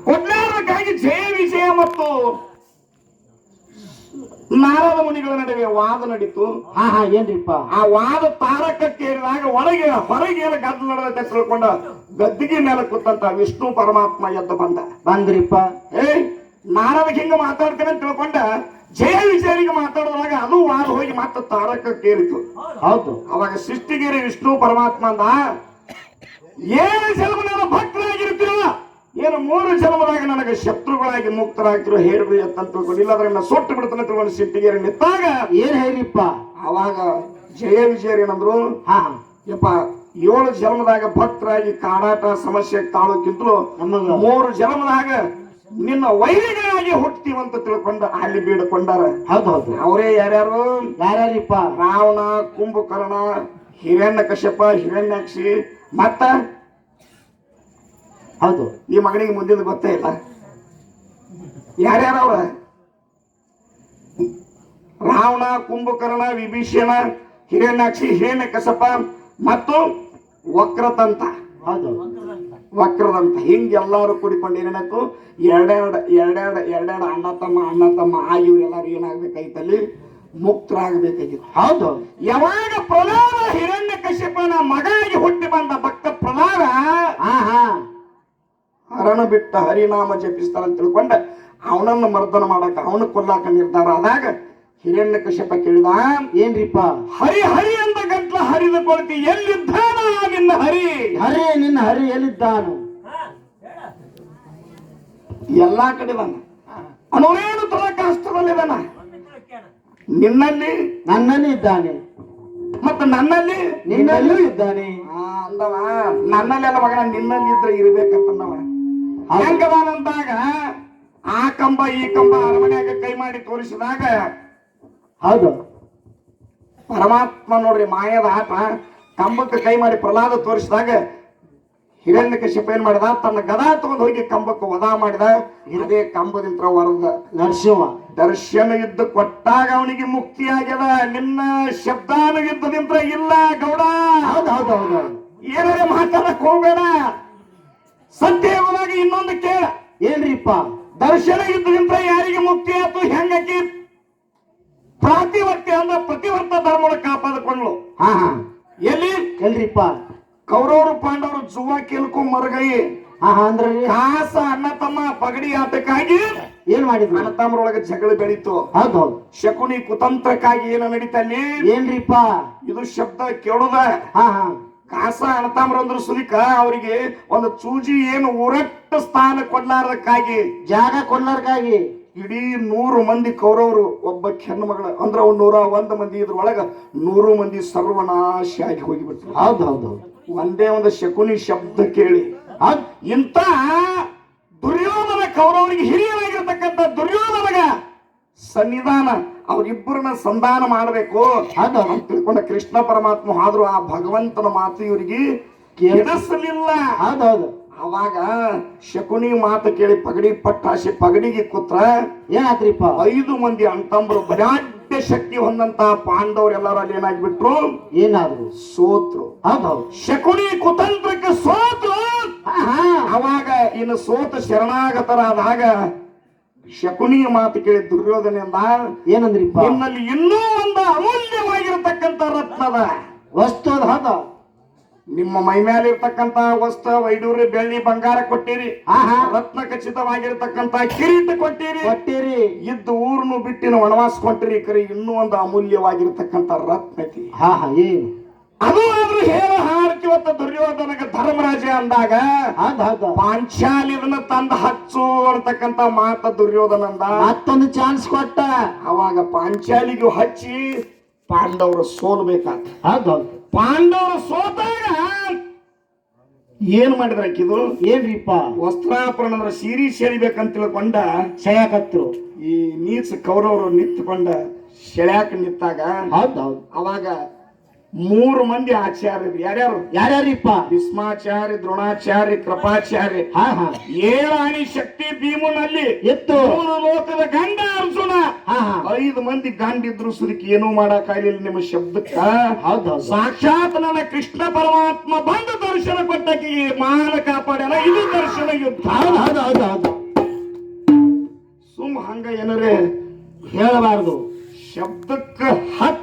ಕೊಡ್ಲಾರಕ್ಕಾಗಿ ಜಯ ವಿಜಯ ಮತ್ತು ನಾರದ ಮುನಿಗಳ ನಡುವೆ ವಾದ ನಡೀತು. ಏನ್ರಿಪ್ಪ? ಆ ವಾದ ತಾರಕಕ್ಕೇರಿದಾಗ ಹೊರಗೆ ಗದ್ದು ನಡೆದ ತಿಳ್ಕೊಂಡ ಗದ್ದಿಗೆ ಮೇಲೆ ಕೂತಂತ ವಿಷ್ಣು ಪರಮಾತ್ಮ ಎದ್ದು ಬಂದ್ರಿಪ್ಪ. ನಾರದ ಹಿಂಗ ಮಾತಾಡ್ತೇನೆ ತಿಳ್ಕೊಂಡ ಜಯ ವಿಜಯರಿಗೆ ಮಾತಾಡುವಾಗ ಅದು ವಾದ ಹೋಗಿ ಮತ್ತೆ ತಾರಕಕ್ಕೇರಿತು. ಹೌದು. ಅವಾಗ ಸೃಷ್ಟಿಗೇರಿ ವಿಷ್ಣು ಪರಮಾತ್ಮ ಅಂದ, ಏನು ಜನ್ಮ ಭಕ್ತರಾಗಿರ್ತೀರಲ್ಲ, ಏನು 3 ಜನ್ಮದಾಗ ನನಗೆ ಶತ್ರುಗಳಾಗಿ ಮುಕ್ತರಾಗ್ತಿರೋ ಹೇಳ್ರಿ ಅಂತ ತಿಳ್ಕೊಂಡು, ಇಲ್ಲಾದ್ರೆ ಸೊಟ್ಟು ಬಿಡ್ತಾನೆ ತಿಳ್ಕೊಂಡು ಸಿಟ್ಟಿಗೇರಿ ನಿಂತಾಗ ಏನ್ ಹೇಳಿಪ್ಪ? ಅವಾಗ ಜಯ ವಿಜಯರು ಏನಂದ್ರು, ಯಪ್ಪ 7 ಜನ್ಮದಾಗ ಭಕ್ತರಾಗಿ ಕಾಡಾಟ ಸಮಸ್ಯೆ ತಾಳೋಕ್ಕಿಂತಲೂ 3 ಜನ್ಮದಾಗ ನಿನ್ನ ವೈರಿಗಳಾಗಿ ಹುಟ್ತೀವಂತ ತಿಳ್ಕೊಂಡ ಅಲ್ಲಿ ಬೀಡ್ಕೊಂಡಾರ. ಹೌದೌದು. ಅವರೇ ಯಾರ್ಯಾರಿಪ್ಪ? ರಾವಣ, ಕುಂಭಕರ್ಣ, ಹಿರಣ್ಯಕಶ್ಯಪ, ಹಿರಣ್ಯಾಕ್ಷಿ, ಮತ್ತ ಹೌದು ಈ ಮಗನಿಗೆ ಮುಂದಿನ ಗೊತ್ತೇ ಇಲ್ಲ ಯಾರ್ಯಾರವ್ರ. ರಾವಣ, ಕುಂಭಕರ್ಣ, ವಿಭೀಷಣ, ಹಿರಣ್ಯಾಕ್ಷಿ, ಹಿರಣ್ಯಕಶ್ಯಪ ಮತ್ತು ವಕ್ರದಂತ. ವಕ್ರದಂತ ಹಿಂಗೆಲ್ಲಾರು ಕೂಡಿಕೊಂಡು ಏನೇನಾಯ್ತು, ಎರಡೆರಡು ಅಣ್ಣ ತಮ್ಮ ಇವರೆಲ್ಲರೂ ಏನಾಗ್ಬೇಕಾಯ್ತಲ್ಲಿ ಮುಕ್ತರಾಗಬೇಕಾಗಿತ್ತು. ಹೌದು. ಯಾವಾಗ ಪ್ರಹ್ಲಾದ ಹಿರಣ್ಯಕಶ್ಯಪನ ಮಗಾಗಿ ಹುಟ್ಟಿ ಬಂದ ಭಕ್ತ ಪ್ರಹ್ಲಾದ ಹರಣ ಬಿಟ್ಟ ಹರಿನಾಮ ಜಪಿಸ್ತಾರಂತ ತಿಳ್ಕೊಂಡ ಅವನನ್ನು ಮರ್ದನ ಮಾಡಕ ಅವನು ಕೊಲ್ಲಾಕ ನಿರ್ಧಾರ ಆದಾಗ ಹಿರಣ್ಯಕಶ್ಯಪ ಕೇಳಿದ, ಏನ್ರಿಪ್ಪ? ಹರಿ ಹರಿ ಅಂತ ಗಂಟ್ಲ ಹರಿದ ಕೊಳ್ತಿ ಎಲ್ಲಿದ್ದಾನ ನಿನ್ನ ಹರಿ? ನಿನ್ನ ಹರಿ ಎಲ್ಲಿದ್ದಾನು? ಎಲ್ಲಾ ಕಡೆ ಬಂದ, ಅವನೇನು ತರ ಕಷ್ಟದಲ್ಲಿದ್ದಾನ. ನನ್ನಲ್ಲಿ ಇದ್ದಾನೆ ಮತ್ತು ನಿನ್ನಲ್ಲೂ ಇದ್ದಾನೆ ಅಂದವ. ನನ್ನಲ್ಲೆಲ್ಲ ಮಗನ ನಿನ್ನಲ್ಲಿ ಇದ್ರೆ ಇರ್ಬೇಕಂತಂದವ. ಹೆಂಗದಾನಂದಾಗ ಆ ಕಂಬ ಈ ಕಂಬ ಅರಮನೆಯಾಗ ಕೈ ಮಾಡಿ ತೋರಿಸಿದಾಗ ಹೌದು ಪರಮಾತ್ಮ ನೋಡ್ರಿ ಮಾಯದ ಆಟ. ಕಂಬಕ್ಕೆ ಕೈ ಮಾಡಿ ಪ್ರಹ್ಲಾದ ತೋರಿಸಿದಾಗ ಹಿರಣ್ಯಕಶ್ಯಪ ಏನ್ ಮಾಡಿದ, ತನ್ನ ಗದಾ ತಗೊಂಡು ಹೋಗಿ ಕಂಬಕ್ಕೆ ವಧಾ ಮಾಡಿದ. ಇದೇ ಕಂಬದಿಂದ ವರದ ನರಸಿಂಹ ದರ್ಶನ ಯುದ್ಧ ಕೊಟ್ಟಾಗ ಅವನಿಗೆ ಮುಕ್ತಿ ಆಗ್ಯದ. ನಿನ್ನ ಶಬ್ದಾನು ಯುದ್ಧದಿಂದ ಇಲ್ಲ ಗೌಡ. ಹೌದೌದೌದು. ಏನಾರ ಮಾತಾಡಕ್ ಹೋಗ್ಬೇಡ. ಸತ್ಯಯುಗದಾಗ ಇನ್ನೊಂದು ಕೇಳ, ಏನ್ರಿಪ್ಪ? ದರ್ಶನ ಯುದ್ಧದಿಂದ ಯಾರಿಗೆ ಮುಕ್ತಿ ಆಯ್ತು? ಹೆಂಗಕಿ ಪ್ರಾತಿವರ್ತ್ಯ ಅಂದ್ರೆ ಪ್ರತಿವರ್ತ ಧರ್ಮವನ್ನು ಕಾಪಾಡಿಕೊಂಡ್ಲು. ಎಲ್ಲಿಪ್ಪ? ಕೌರವರು ಪಾಂಡವರು ಜುವಾ ಕೇಳ್ಕೊಂಡ್ ಮರಗೈ ಅಂದ್ರೆ ಕಾಸ ಅಣ್ಣ ತಮ್ಮ ಪಗಡಿ ಆಟಕ್ಕಾಗಿ ಏನ್ ಮಾಡಿದ್ರು? ಅಣ್ಣ ತಮ್ಮರೊಳಗೆ ಜಗಳ ಬೆಳೀತು. ಹೌದೌದು. ಶಕುನಿ ಕುತಂತ್ರಕ್ಕಾಗಿ ಏನ ನಡೀತಲ್ಲಿ? ಏನ್ರಿಪ್ಪ? ಇದು ಶಬ್ದ ಕೇಳುದ. ಕಾಸ ಅಣತಾಮ್ರಂದ್ರ ಸುದಿಕ ಅವರಿಗೆ ಒಂದು ಚೂಜಿ ಏನು ಉರಟ್ಟ ಸ್ಥಾನ ಕೊಡ್ಲಾರಕ್ಕಾಗಿ, ಜಾಗ ಕೊಡ್ಲಾರಕ್ಕಾಗಿ ಇಡೀ 100 ಮಂದಿ ಕೌರವರು ಒಬ್ಬ ಹೆಣ್ಣು ಮಗಳ ಅಂದ್ರ 101 ಮಂದಿ ಇದ್ರೊಳಗ 100 ಮಂದಿ ಸರ್ವನಾಶ ಆಗಿ ಹೋಗಿಬಿಟ್ರು. ಹೌದೌದು. ಒಂದೇ ಒಂದು ಶಕುನಿ ಶಬ್ದ ಕೇಳಿ ಇಂತ ದುರ್ಯೋಧನ ಕೌರವರಿಗೆ ಹಿರಿಯರಾಗಿರ್ತಕ್ಕಂಥ ದುರ್ಯೋಧನಗ ಸನ್ನಿಧಾನ ಅವ್ರಿಬ್ಬರನ್ನ ಸಂಧಾನ ಮಾಡಬೇಕು ಅಂತ ತಿಳ್ಕೊಂಡ ಕೃಷ್ಣ ಪರಮಾತ್ಮ ಆದ್ರೂ ಆ ಭಗವಂತನ ಮಾತು ಇವರಿಗೆ ಕೇಳಿಸಲಿಲ್ಲ. ಹೌದೌದು. ಅವಾಗ ಶಕುನಿ ಮಾತು ಕೇಳಿ ಪಗಡಿ ಪಟ್ಟಾಶಿ ಪಗಡಿಗೆ ಕೂತ್ರ ಏನಾತ್ರಿಪ್ಪ? 5 ಮಂದಿ ಅಣ್ತಂಬರು ಬಲಾಢ್ಯ ಶಕ್ತಿ ಹೊಂದಂತ ಪಾಂಡವರೆಲ್ಲರೂ ಅಲ್ಲಿ ಏನಾಗ್ಬಿಟ್ರು? ಏನಾದ್ರು ಸೋತ್ರು. ಹೌದೌದು. ಶಕುನಿ ಕುತಂತ್ರಕ್ಕೆ ಸೋತ್ರು. ಅವಾಗ ಇನ್ನು ಸೋತ ಶರಣಾಗತರಾದಾಗ ಶಕುನಿಯ ಮಾತು ಕೇಳಿ ದುರ್ಯೋಧನೆಯಿಂದ ಏನಂದ್ರಿಪ್ಪ? ನಿನ್ನಲ್ಲಿ ಇನ್ನೂ ಒಂದು ಅಮೂಲ್ಯವಾಗಿರತಕ್ಕಂತ ರತ್ನದ ವಸ್ತು ಅದ. ನಿಮ್ಮ ಮೈ ಮೇಲೆ ಇರ್ತಕ್ಕಂತ ವಸ್ತು ವೈಡೂರಿ ಬೆಳ್ಳಿ ಬಂಗಾರ ಕೊಟ್ಟಿರಿ, ರತ್ನ ಖಚಿತವಾಗಿರ್ತಕ್ಕಂತ ಕಿರೀಟ ಕೊಟ್ಟಿರಿ. ಇದ್ದು ಊರನ್ನು ಬಿಟ್ಟಿನ ವನವಾಸ ಕೊಟ್ಟಿರಿ. ಕರಿ ಇನ್ನೂ ಒಂದು ಅಮೂಲ್ಯವಾಗಿರ್ತಕ್ಕಂತ ರತ್ನ ಐತಿ. ಏನು ಅದು ಆದ್ರೂ ಹೇಳ ಹಾರ್ತಿವತ್ತ ದುರ್ಯೋಧನಗ ಧರ್ಮರಾಜ ಅಂದಾಗ ಪಾಂಚಾಲಿದನ್ನ ತಂದ ಹಚ್ಚು ಅಂತಕ್ಕಂತ ಮಾತ ದುರ್ಯೋಧನ ಅಂದ. ಮತ್ತೊಂದು ಚಾನ್ಸ್ ಕೊಟ್ಟ. ಅವಾಗ ಪಾಂಚಾಲಿಗೂ ಹಚ್ಚಿ ಪಾಂಡವರು ಸೋಲ್ಬೇಕಾದ. ಪಾಂಡವರು ಸೋತಾಗ ಏನ್ ಮಾಡಿದ್ರ ಆಕಿದು? ಏನ್ರಿಪ್ಪ? ವಸ್ತ್ರಾಪರಣ ಅಂದ್ರೆ ಸೀರಿ ಸೆಳಿಬೇಕಂತ ತಿಳ್ಕೊಂಡ ಸೆಳ್ಯಾಕತ್ರು. ಈ ನೀಚ ಕೌರವರು ನಿಂತ್ಕೊಂಡ ಸೆಳ್ಯಾಕ ನಿಂತಾಗ ಅವಾಗ 3 ಮಂದಿ ಆಚಾರ್ಯರು ಯಾರ್ಯಾರು? ಯಾರ್ಯಾರಿಪ್ಪ? ಭೀಷ್ಮಾಚಾರ್ಯ, ದ್ರೋಣಾಚಾರ್ಯ, ಕೃಪಾಚಾರ್ಯ. ಹಾ ಹಾ 7 ಆಣಿ ಶಕ್ತಿ ಭೀಮನಲ್ಲಿ ಇತ್ತು. 3 ಲೋಕದ ಗಂಡ ಅರ್ಜುನ. ಹಾ ಹಾ 5 ಮಂದಿ ಗಂಡಿದ್ರು ಸುದಕ್ಕೆ ಏನೂ ಮಾಡಕ್ ಆಗ್ಲಿಲ್ಲ ನಿಮ್ಮ ಶಬ್ದಕ್ಕ. ಹೌದೌದು. ಸಾಕ್ಷಾತ್ ನನ್ನ ಕೃಷ್ಣ ಪರಮಾತ್ಮ ಬಂದು ದರ್ಶನ ಕೊಟ್ಟಕ್ಕೆ ಮಾನ ಕಾಪಾಡ್ಯಾನ. ಇದು ದರ್ಶನ ಯುದ್ಧ. ಹೌದು ಹೌದು ಹೌದು ಹೌದು. ಸುಮ್ ಹಂಗ ಏನರೇ ಹೇಳಬಾರ್ದು. ಶಬ್ದಕ್ಕ 10